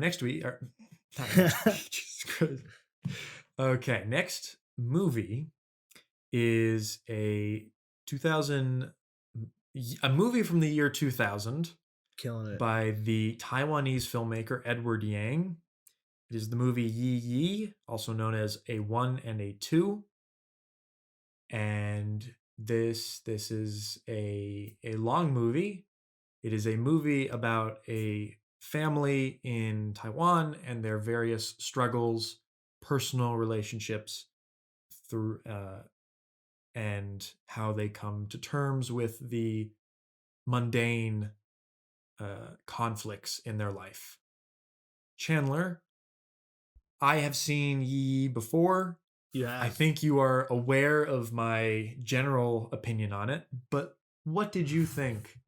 next week. Not next week. Jesus Christ. Okay, next movie is a movie from the year 2000 Killing it. by the Taiwanese filmmaker Edward Yang. It is the movie Yi Yi, also known as A 1 and A 2. And this is a long movie. It is a movie about a family in Taiwan and their various struggles, personal relationships through and how they come to terms with the mundane conflicts in their life. Chandler, I have seen Yi before. You have. I think you are aware of my general opinion on it, but what did you think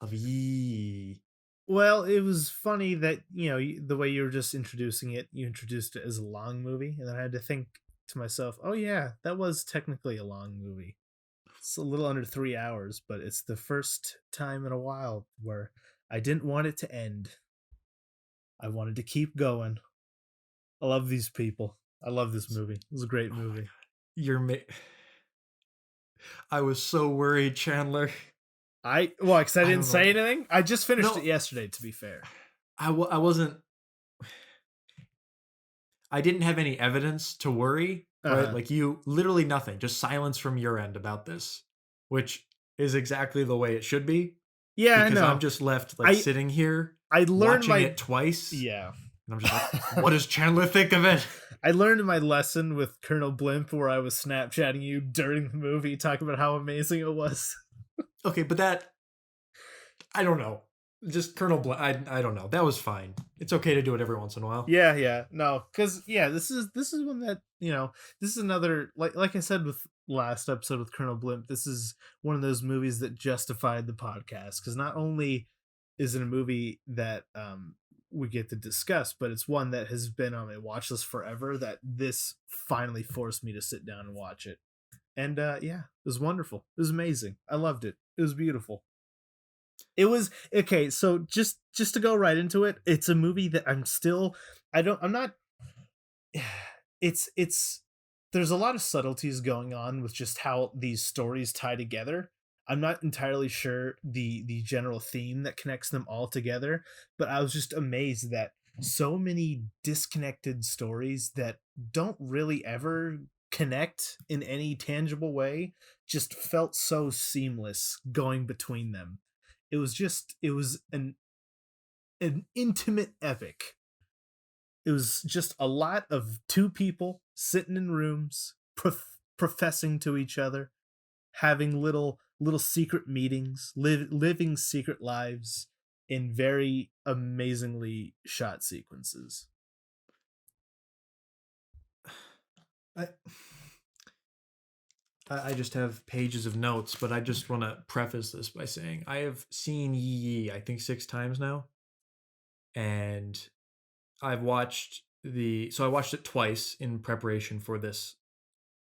of Yi? Well, it was funny that, the way you were just introducing it, you introduced it as a long movie, and then I had to think to myself, oh yeah, that was technically a long movie. It's a little under 3 hours, but it's the first time in a while where I didn't want it to end. I wanted to keep going. I love these people. I love this movie. It was a great movie. I was so worried, Chandler. Because I didn't say know. anything. I just finished it yesterday, to be fair. I wasn't. I didn't have any evidence to worry, right? Like you, literally nothing, just silence from your end about this, which is exactly the way it should be. Yeah, because I know. I'm just left sitting here. I learned watching it twice. Yeah. And I'm just like, what does Chandler think of it? I learned my lesson with Colonel Blimp where I was Snapchatting you during the movie, talking about how amazing it was. Okay, but that, I don't know. Just Colonel Blimp, I don't know. That was fine. It's okay to do it every once in a while. Yeah. No, because, this is one that, this is another, like I said with last episode with Colonel Blimp, this is one of those movies that justified the podcast. Because not only is it a movie that we get to discuss, but it's one that has been on my watch list forever, that this finally forced me to sit down and watch it. And it was wonderful. It was amazing. I loved it. It was beautiful. It was okay. So just to go right into it, it's a movie that there's a lot of subtleties going on with just how these stories tie together. I'm not entirely sure the general theme that connects them all together, but I was just amazed that so many disconnected stories that don't really ever connect in any tangible way just felt so seamless going between them. It was an intimate epic. It was just a lot of two people sitting in rooms, professing to each other, having little secret meetings, living secret lives in very amazingly shot sequences. I just have pages of notes, but I just want to preface this by saying I have seen Yi, I think 6 times now. And I watched it twice in preparation for this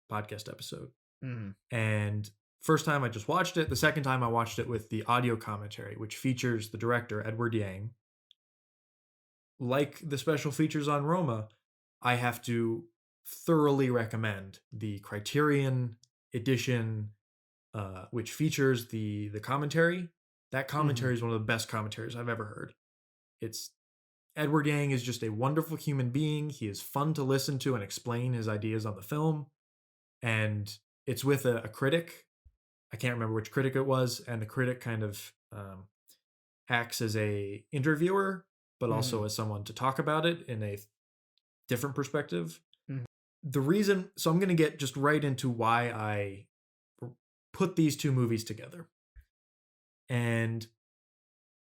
podcast episode. And first time I just watched it. The second time I watched it with the audio commentary, which features the director, Edward Yang. Like the special features on Roma, I have to thoroughly recommend the Criterion edition, which features the commentary. That commentary is one of the best commentaries I've ever heard. Edward Yang is just a wonderful human being. He is fun to listen to and explain his ideas on the film. And it's with a critic. I can't remember which critic it was. And the critic kind of acts as a interviewer, but also as someone to talk about it in a different perspective. The reason, so I'm going to get just right into why I put these two movies together. And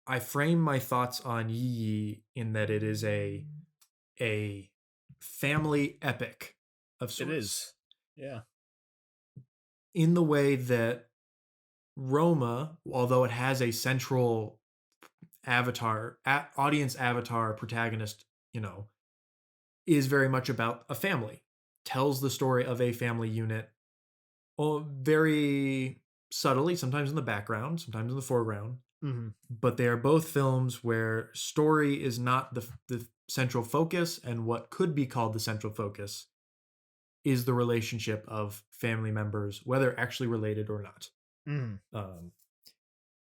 I frame my thoughts on Yi in that it is a family epic of sorts. It is. Yeah. In the way that Roma, although it has a central audience avatar protagonist, is very much about a family. Tells the story of a family unit. Very subtly, sometimes in the background, sometimes in the foreground, Mhm. but they are both films where story is not the central focus, and what could be called the central focus is the relationship of family members, whether actually related or not. Mhm. Um,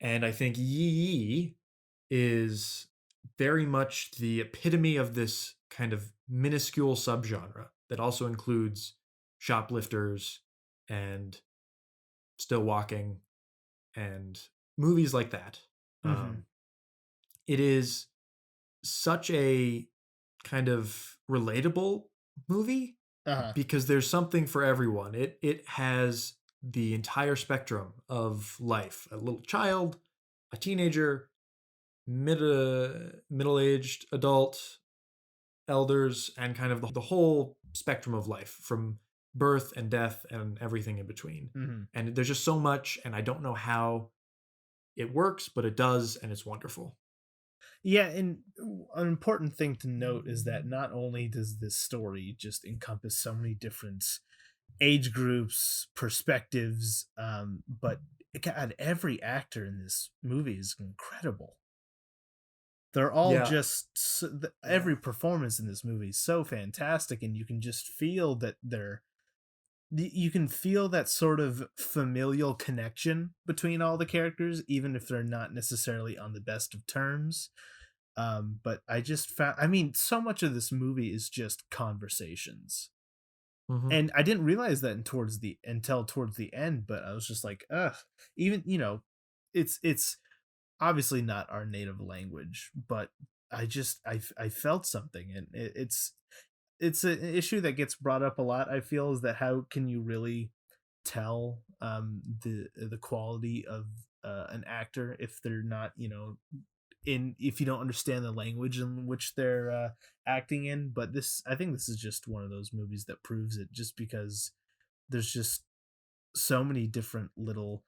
and I think Yi Yi is very much the epitome of this kind of minuscule subgenre that also includes shoplifters and still walking and movies like that. Mhm. Um, it is such a kind of relatable movie Uh-huh. because there's something for everyone. It has the entire spectrum of life: a little child, a teenager, middle-aged adult, elders, and kind of the whole spectrum of life from birth and death and everything in between. Mhm. And there's just so much, and I don't know how it works, but it does, and it's wonderful. Yeah, and an important thing to note is that not only does this story just encompass so many different age groups, perspectives, but God, every actor in this movie is incredible. They're all Yeah, just yeah. every performance in this movie is so fantastic, and you can just feel that you can feel that sort of familial connection between all the characters, even if they're not necessarily on the best of terms. But I just found, I mean, so much of this movie is just conversations. Mhm. And I didn't realize that until towards the end, but I was just like, ugh, even, it's obviously not our native language, but I felt something, and it's an issue that gets brought up a lot. I feel is that how can you really tell the quality of an actor if they're not, in if you don't understand the language in which they're acting in. But this, I think this is just one of those movies that proves it, just because there's just so many different little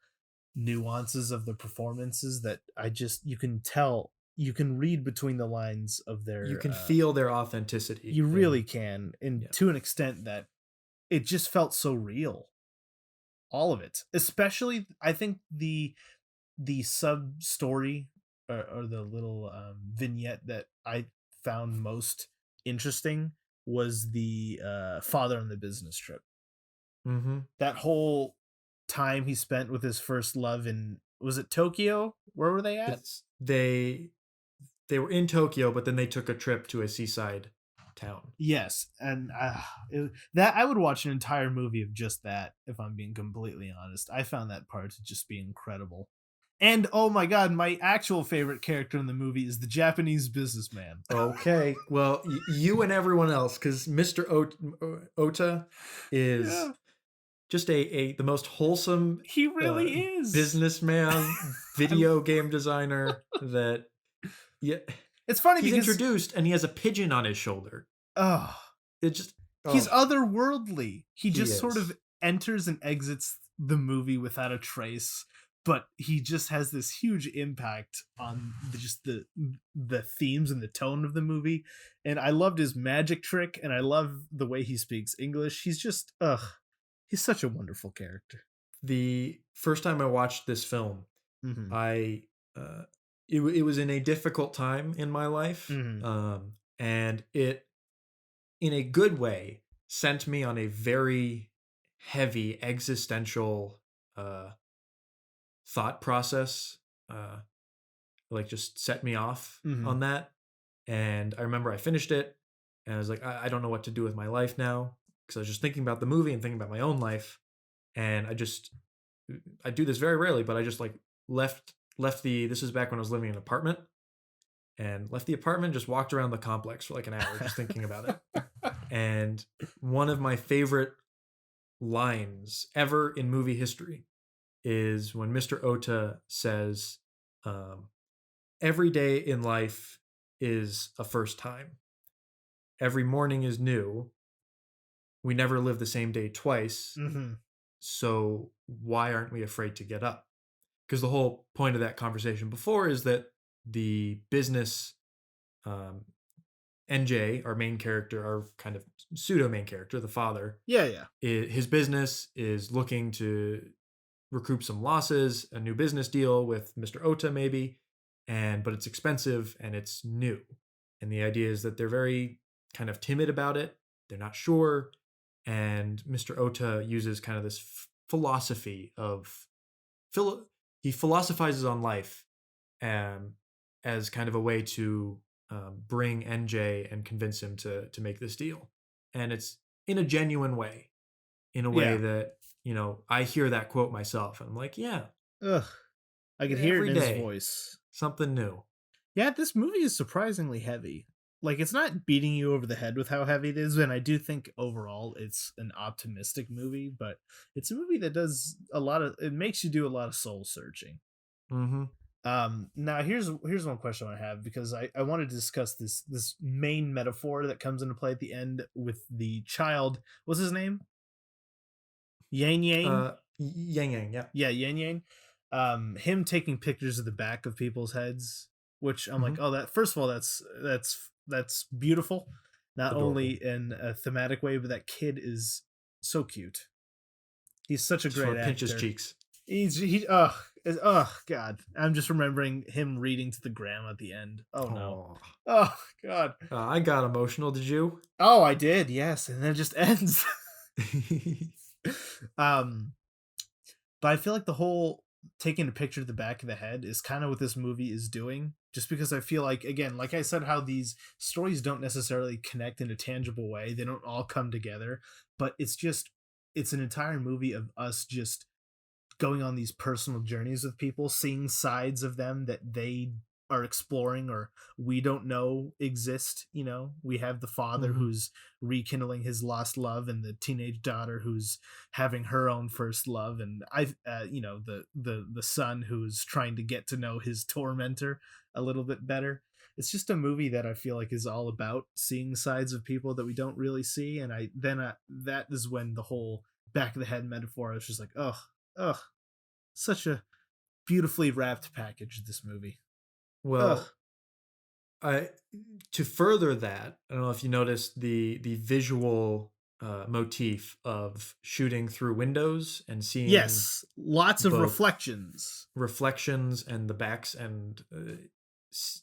nuances of the performances that I just you can tell, you can read between the lines of You their can feel their authenticity you really in can, and yeah. to an extent that it just felt so real, all of it, especially I think the sub story, or the little vignette that I found most interesting was the father on the business trip. Mhm. That whole time he spent with his first love in, was it Tokyo? Where were they at? It's they were in Tokyo, but then they took a trip to a seaside town. Yes, and that I would watch an entire movie of just that. If I'm being completely honest, I found that part to just be incredible. And oh my god, my actual favorite character in the movie is the Japanese businessman. Okay. Well, you and everyone else, because Ota is Yeah, just a the most wholesome he uh, really is. businessman, I, video game designer. That yeah, it's funny he's because introduced and he has a pigeon on his shoulder. oh, It just he's oh, otherworldly. He he just sort of is. enters and exits the movie without a trace, but he just has this huge impact on the themes and the tone of the movie. And I loved his magic trick, and I love the way he speaks English. He's just he's such a wonderful character. The first time I watched this film, Hmm. I uh, it was in a difficult time in my life, Hmm. and it in a good way sent me on a very heavy existential uh, thought process. Uh, like just set me off Hmm. on that, and I remember I finished it, and I was like, I don't know what to do with my life now because I was just thinking about the movie and thinking about my own life, and I do this very rarely, but I just like left the this is back when I was living in an apartment and left the apartment, just walked around the complex for like an hour just thinking about it. And one of my favorite lines ever in movie history is when Mr. Ota says, um, every day in life is a first time. Every morning is new. We never live the same day twice. Hmm. So why aren't we afraid to get up? Because the whole point of that conversation before is that the business um, NJ, our main character, our kind of pseudo main character, the father, Yeah, yeah. his business is looking to recoup some losses, a new business deal with Mr. Ota maybe, but it's expensive and it's new. And the idea is that they're very kind of timid about it. They're not sure, and Mr. Ota uses kind of this philosophy of he philosophizes on life, um, as kind of a way to bring NJ and convince him to make this deal, and it's in a genuine way, in a way Yeah. that I hear that quote myself, and I'm like, yeah, Ugh. I could hear it every in his day voice. something new. Yeah, this movie is surprisingly heavy. Like, it's not beating you over the head with how heavy it is, and I do think overall it's an optimistic movie, but it's a movie that does a lot of it makes you do a lot of soul searching. Mm-hmm. Now here's one question I have, because I want to discuss this main metaphor that comes into play at the end with the child. What's his name? Yang Yang? Yang Yang, yeah. Yeah, Yang Yang. Him taking pictures of the back of people's heads, which I'm like, Mm-hmm. oh, that first of all, that's beautiful, not only Adorable. in a thematic way, but that kid is so cute. He's such a Just great want to pinch his actor. cheeks. Oh god, I'm just remembering him reading to the grandma at the end. Oh no. Oh, Oh god. I got emotional. Did you? Oh, I did, yes, and then it just ends. um But I feel like the whole taking a picture of the back of the head is kind of what this movie is doing. Just because I feel like, again, like I said, how these stories don't necessarily connect in a tangible way. They don't all come together, but it's an entire movie of us just going on these personal journeys with people, seeing sides of them that they are exploring or we don't know exist. We have the father Mm-hmm. who's rekindling his lost love, and the teenage daughter who's having her own first love, and the son who's trying to get to know his tormentor a little bit better. It's just a movie that I feel like is all about seeing sides of people that we don't really see, and that is when the whole back of the head metaphor, I was just like, oh, such a beautifully wrapped package, this movie. Ugh. Well, I to further that, I don't know if you noticed the visual motif of shooting through windows and seeing Yes, lots of both reflections. reflections and the backs, and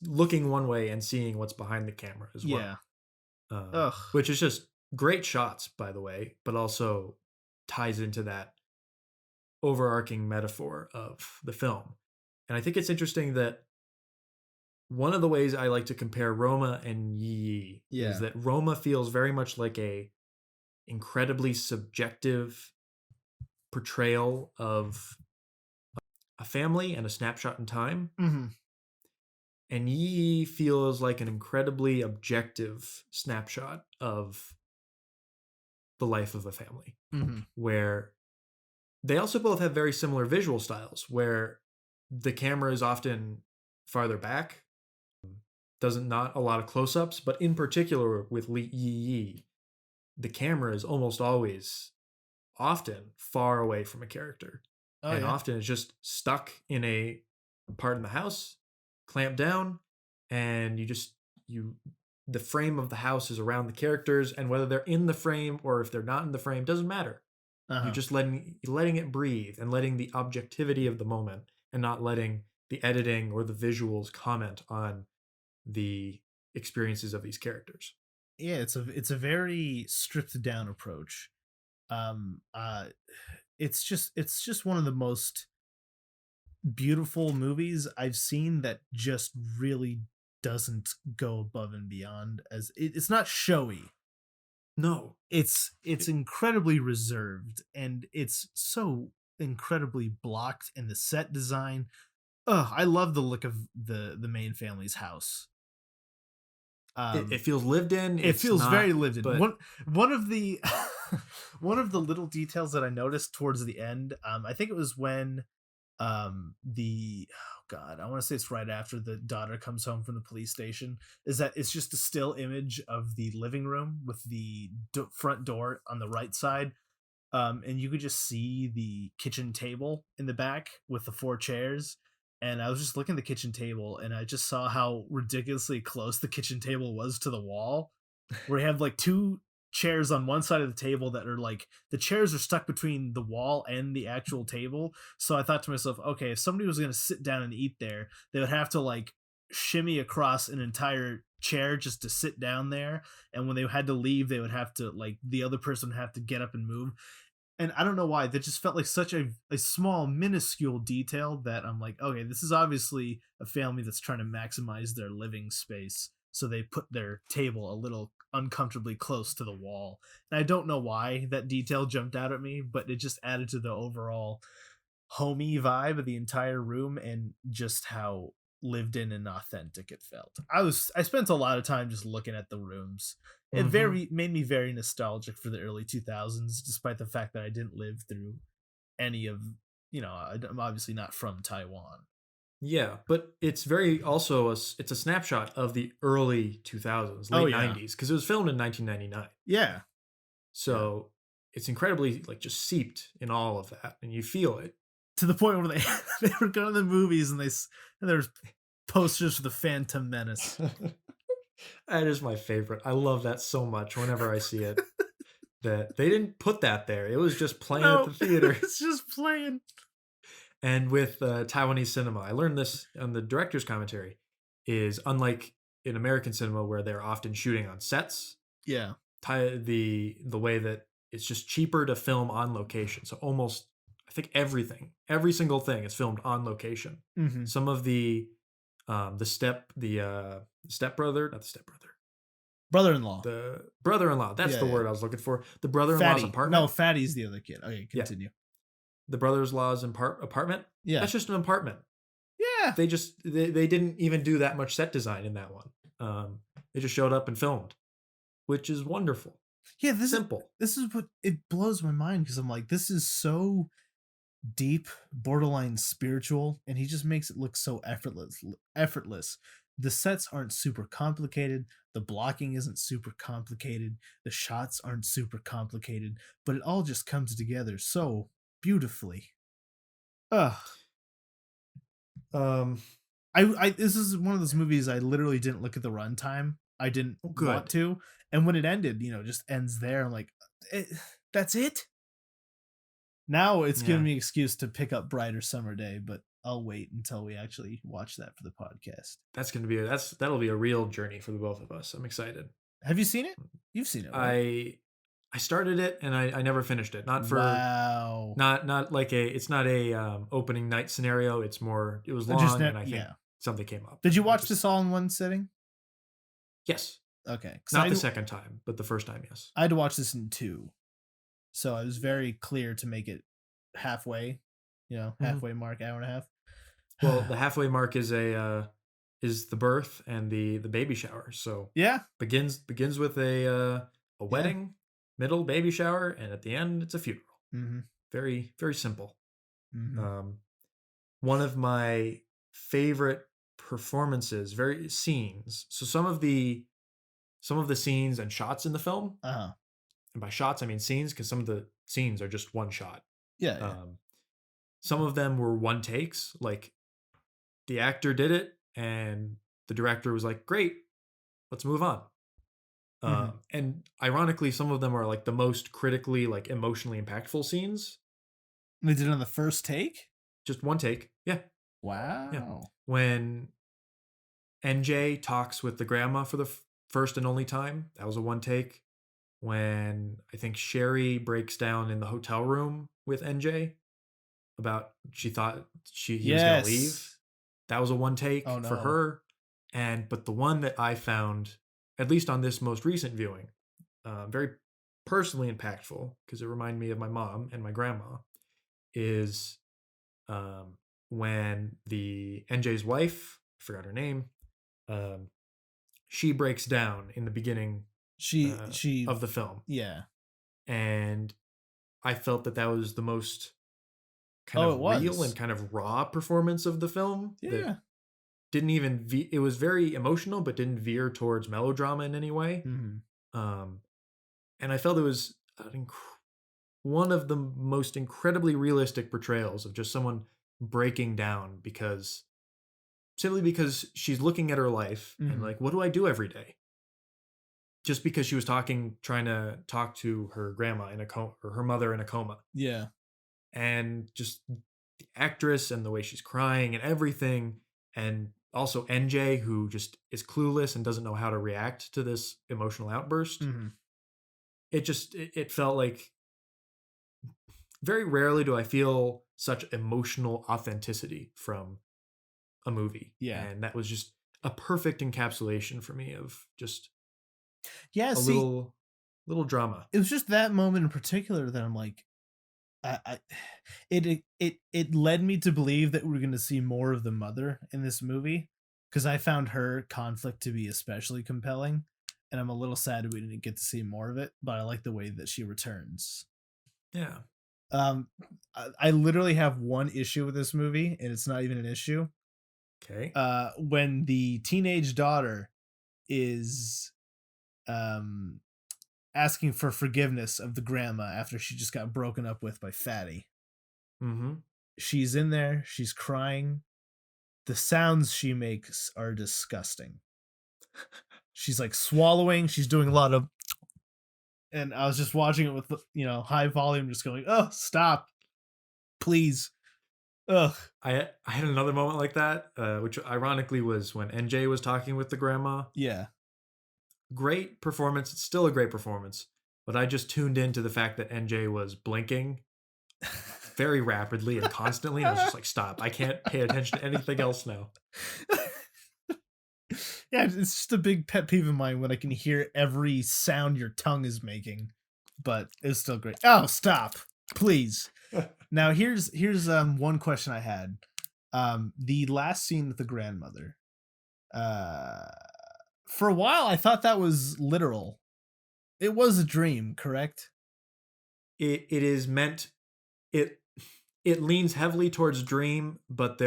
looking one way and seeing what's behind the camera as Yeah. well, Ugh. which is just great shots, by the way, but also ties into that overarching metaphor of the film. And I think it's interesting that one of the ways I like to compare Roma and Yi Yi is Yeah. that Roma feels very much like a incredibly subjective portrayal of a family and a snapshot in time, Hmm. and Yi Yi feels like an incredibly objective snapshot of the life of a family, Hmm. where they also both have very similar visual styles, where the camera is often farther back, doesn't not a lot of close-ups, but in particular with Yi Yi, the camera is almost always often far away from a character, Oh and yeah. often it's just stuck in a part in the house, clamped down, and you the frame of the house is around the characters, and whether they're in the frame or if they're not in the frame doesn't matter. You're Uh-huh. just letting it breathe and letting the objectivity of the moment, and not letting the editing or the visuals comment on the experiences of these characters. Yeah, it's a very stripped down approach. Um uh it's just one of the most beautiful movies I've seen that just really doesn't go above and beyond. It's not showy. No. It's It, incredibly reserved, and it's so incredibly blocked in the set design. Oh, I love the look of the main family's house. it Um, feels lived in. it It's feels very not, lived in. but One of the one of the little details that I noticed towards the end, I think it was when the oh god, I want to say it's right after the daughter comes home from the police station, is that it's just a still image of the living room with the front door on the right side, and you could just see the kitchen table in the back with the four chairs. And I was just looking at the kitchen table, and I just saw how ridiculously close the kitchen table was to the wall, where you have like chairs on one side of the table that are like the chairs are stuck between the wall and the actual table. So I thought to myself, okay, if somebody was going to sit down and eat there, they would have to like shimmy across an entire chair just to sit down there. And when they had to leave, they would have to like the other person would have to get up and move. And I don't know why that just felt like such a small minuscule detail that I'm like, okay, this is obviously a family that's trying to maximize their living space, so they put their table a little uncomfortably close to the wall. And I don't know why that detail jumped out at me, but it just added to the overall homey vibe of the entire room and just how lived in and authentic it felt. I spent a lot of time just looking at the rooms. It Hmm. very made me very nostalgic for the early 2000s, despite the fact that I didn't live through any of, I'm obviously not from Taiwan. Yeah, but it's very also it's a snapshot of the early 2000s, Oh late yeah. 90s, because it was filmed in 1999. Yeah. Yeah. So it's incredibly like just seeped in all of that, and you feel it. To the point where they they were going to the movies and there's posters for the Phantom Menace. That is my favorite. I love that so much whenever I see it. That they didn't put that there. It was just playing at No, the theater. it's just playing. And with Taiwanese cinema, I learned this on the director's commentary, is unlike in American cinema where they're often shooting on sets, Yeah. the way that it's just cheaper to film on location. So almost I think every single thing is filmed on location. Mhm. Some of the stepbrother, not the stepbrother, Brother-in-law. the brother-in-law. That's Yeah, the yeah. word I was looking for. The brother-in-law's Fatty. No, apartment. Fatty's the other kid. Okay, Yeah, continue. the brother-in-law's apartment. Yeah. That's just an apartment. Yeah. They didn't even do that much set design in that one. They just showed up and filmed, which is wonderful. Yeah, Simple. this is what it blows my mind because I'm like, this is so deep, borderline spiritual, and he just makes it look so effortless. The sets aren't super complicated, the blocking isn't super complicated, the shots aren't super complicated, but it all just comes together so beautifully. Ugh. Um, I this is one of those movies I literally didn't look at the runtime. I didn't oh, want good. to. And when it ended, just ends there. I'm like, that's it? Now it's giving Yeah, me an excuse to pick up Brighter Summer Day, but I'll wait until we actually watch that for the podcast. that'll be a real journey for the both of us. I'm excited. Have you seen it? You've seen it, right? I I started it and I never finished it. Not for Wow. not like a it's not a opening night scenario. It's more it was I just long and I think yeah. something came up Did you and I watch just this all in one sitting? yes. Okay, because Not the second time, but the first time, yes. I had to watch this in two, so I was very clear to make it halfway, Mhm. halfway mark, hour and a Well, the half. halfway mark is the birth and the baby shower. So Yeah, begins with a yeah. wedding, middle baby shower, and at the end it's a funeral. Mhm, Very very simple. mhm. Um, one of my favorite performances, very scenes. So some of the scenes and shots in the film, Uh-huh. and by shots I mean scenes, because some of the scenes are just one shot. Yeah, yeah. Um, some of them were one takes, like the actor did it, and the director was like, "Great, let's move on." Mhm. And ironically, some of them are like the most critically, like emotionally impactful scenes. They did it on the first take? Just one take. Yeah, yeah. Wow. When NJ talks with the grandma for the first and only time, that was a one take. When I think Sherry breaks down in the hotel room with NJ about she thought he was gonna leave, Yes. that was a one Oh, take for no. her. And but the one that I found, at least on this most recent viewing, very personally impactful because it reminded me of my mom and my grandma, is um, when the NJ's wife, I forgot her name, um, she breaks down in the beginning She of the film, yeah. and I felt that that was the most kind Oh, it of real and was. kind of raw performance of the film that Yeah. didn't even it was very emotional but didn't veer towards melodrama in any way. Mhm. um and I felt it was one of the most incredibly realistic portrayals of just someone breaking down because simply because she's looking at her life and Mhm. like, what do I do every day? just because she was trying to talk to her grandma in a coma, or her mother in a coma, Yeah. and just the actress and the way she's crying and everything, and also NJ, who just is clueless and doesn't know how to react to this emotional outburst. Mhm. It felt like very rarely do I feel such emotional authenticity from a movie, Yeah. and that was just a perfect encapsulation for me of just Yeah, a see, little drama. it was just that moment in particular that I'm like, I it led me to believe that we're gonna see more of the mother in this movie, because I found her conflict to be especially compelling, and I'm a little sad we didn't get to see more of it, but I like the way that she returns. Yeah. Um, I literally have one issue with this movie, and it's not even an issue. Okay. When the teenage daughter is um asking for forgiveness of the grandma after she just got broken up with by Fatty. Mm-hmm. She's in there, she's crying. The sounds she makes are disgusting. She's like swallowing, she's doing a lot of, and I was just watching it with, high volume, just going, "Oh, stop, please." Ugh. I had another moment like that, which ironically was when NJ was talking with the grandma. Yeah. Great performance. It's still a great performance, but I just tuned into the fact that NJ was blinking very rapidly and constantly, and I was just like, "Stop! I can't pay attention to anything else now." Yeah, it's just a big pet peeve of mine when I can hear every sound your tongue is making, but it's still great. Oh, stop, please. Now here's one question I had. The last scene with the grandmother. Uh, for a while I thought that was literal. It was a dream, correct? It is meant it it leans heavily towards dream, but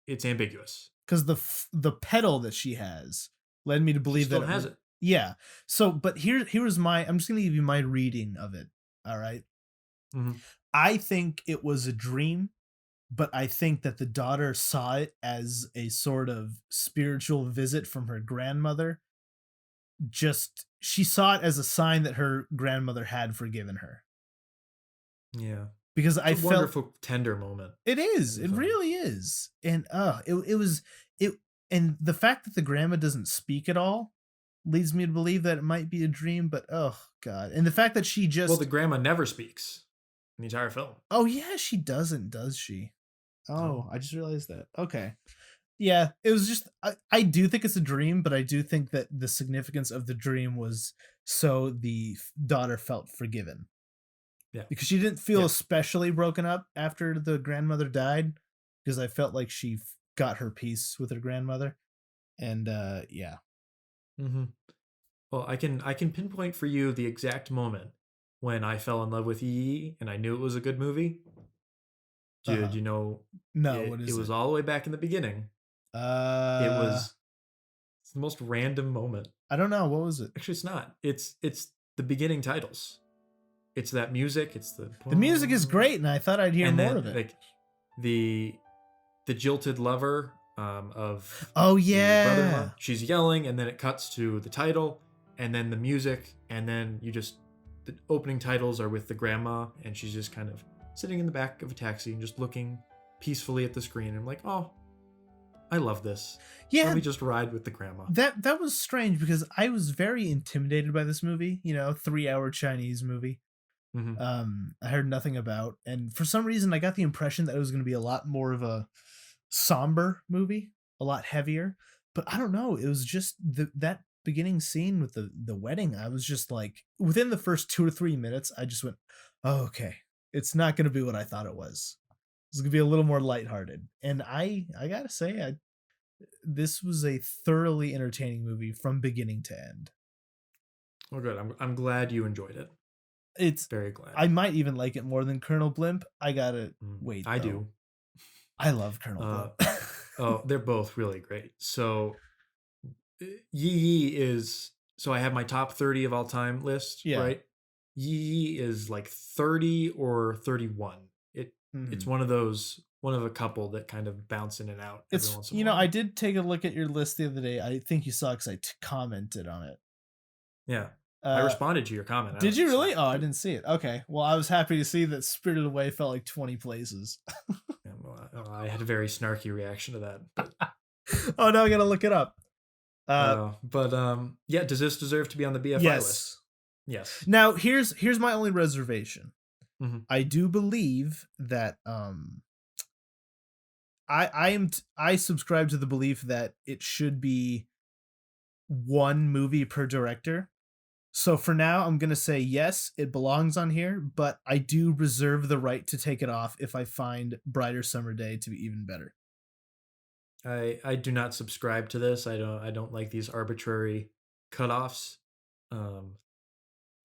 it's ambiguous. Because the pedal that she has led me to She believe that still has it. yeah. So, but here's my, I'm just gonna give you my reading of it. All right. Mhm. I think it was a dream, but I think that the daughter saw it as a sort of spiritual visit from her grandmother. Just she saw it as a sign that her grandmother had forgiven her. Yeah. Because It's I a felt wonderful tender moment it in is, the it film. really is. And it was it and the fact that the grandma doesn't speak at all leads me to believe that it might be a dream, but oh god. And the fact that she Well, the just, grandma never speaks in the entire film. oh yeah, she doesn't, does she? No. Oh, I just realized that. Okay. Yeah, it was just I do think it's a dream, but I do think that the significance of the dream was so the daughter felt forgiven. Yeah. Because she didn't feel Yeah. especially broken up after the grandmother died, because I felt like she got her peace with her grandmother. And yeah. Mhm. Well, I can pinpoint for you the exact moment when I fell in love with Yi and I knew it was a good movie. Did Uh-huh. you know No, what it is was it? all the way back in the beginning. It Uh was it's the most random moment. I don't know, what was it? Actually, it's not. It's the beginning titles. It's that music. It's the The music is great and I thought I'd hear and more then of it. like the the jilted lover of Oh the yeah. brother-in-law. She's yelling, and then it cuts to the title, and then the music, and then the opening titles are with the grandma, and she's just kind of sitting in the back of a taxi and just looking peacefully at the screen. And I'm like, oh, I love this. Let Yeah, me just ride with the grandma. that was strange because I was very intimidated by this movie, 3-hour Chinese movie. Hmm. I heard nothing about, and for some reason I got the impression that it was going to be a lot more of a somber movie, a lot heavier. But I don't know, it was just that beginning scene with the wedding. I was just like, within the first 2 or 3 minutes, I just went, oh, okay, it's not going to be what I thought it was. It's going to be a little more lighthearted, and I gotta say, this was a thoroughly entertaining movie from beginning to end. Well, good. I'm glad you enjoyed it. It's Very glad. I might even like it more than Colonel Blimp. I gotta Mm, wait I though. do. I love Colonel Uh, Blimp. oh, they're both really great. So Yi Yi is so I have my top 30 of all time list, Yeah. right? Yi Yi is like 30 or 31. It's Mhm. one of a couple that kind of bounce in and out every It's once in a while. I did take a look at your list the other day. I think you saw because commented on it. Yeah. I Uh, responded to your comment. I did don't you really? subscribe Oh, I to it. didn't see it. Okay. Well, I was happy to see that Spirited Away felt like 20 places. Yeah, well, I had a very snarky reaction to that, but Oh, now I gotta look it up. Uh, yeah, does this deserve to be on the BFI list? yes. Yes. Now here's my only reservation. Mhm. I do believe that I subscribe to the belief that it should be one movie per director. So for now, I'm gonna say yes, it belongs on here, but I do reserve the right to take it off if I find Brighter Summer Day to be even better. I do not subscribe to this. I don't like these arbitrary cutoffs. Um,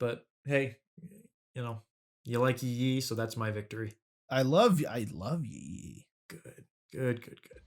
but hey, you know, you like Yee, so that's my victory. I love ye. Good, good, good, good.